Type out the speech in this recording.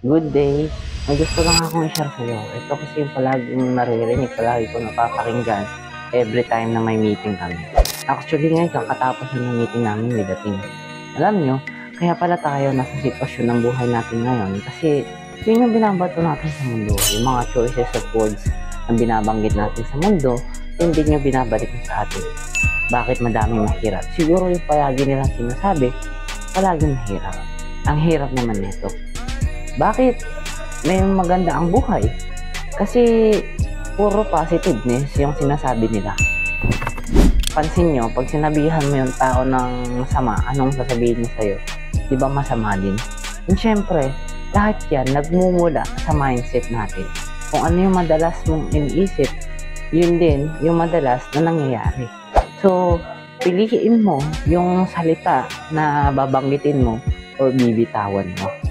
Good day. May gusto lang akong i-share sa'yo. Ito kasi yung palaging naririnig, palagi ko napapakinggan every time na may meeting kami. Actually ngayon, kakatapos na ng meeting namin with the team. Alam nyo, kaya pala tayo nasa sitwasyon ng buhay natin ngayon kasi yun yung binabato natin sa mundo. Yung mga choices of words na binabanggit natin sa mundo, yun din yung binabalik sa atin. Bakit madaming mahirap? Siguro yung palagi nilang sinasabi, palaging mahirap. Ang hirap naman nito. Bakit may maganda ang buhay? Kasi puro positiveness yung sinasabi nila. Pansin nyo, pag sinabihan mo yung tao ng masama, anong sasabihin niya sa'yo? Di ba masama din? And syempre, lahat yan nagmumula sa mindset natin. Kung ano yung madalas mong iniisip, yun din yung madalas na nangyayari. So, piliin mo yung salita na babanggitin mo or bibitawan mo.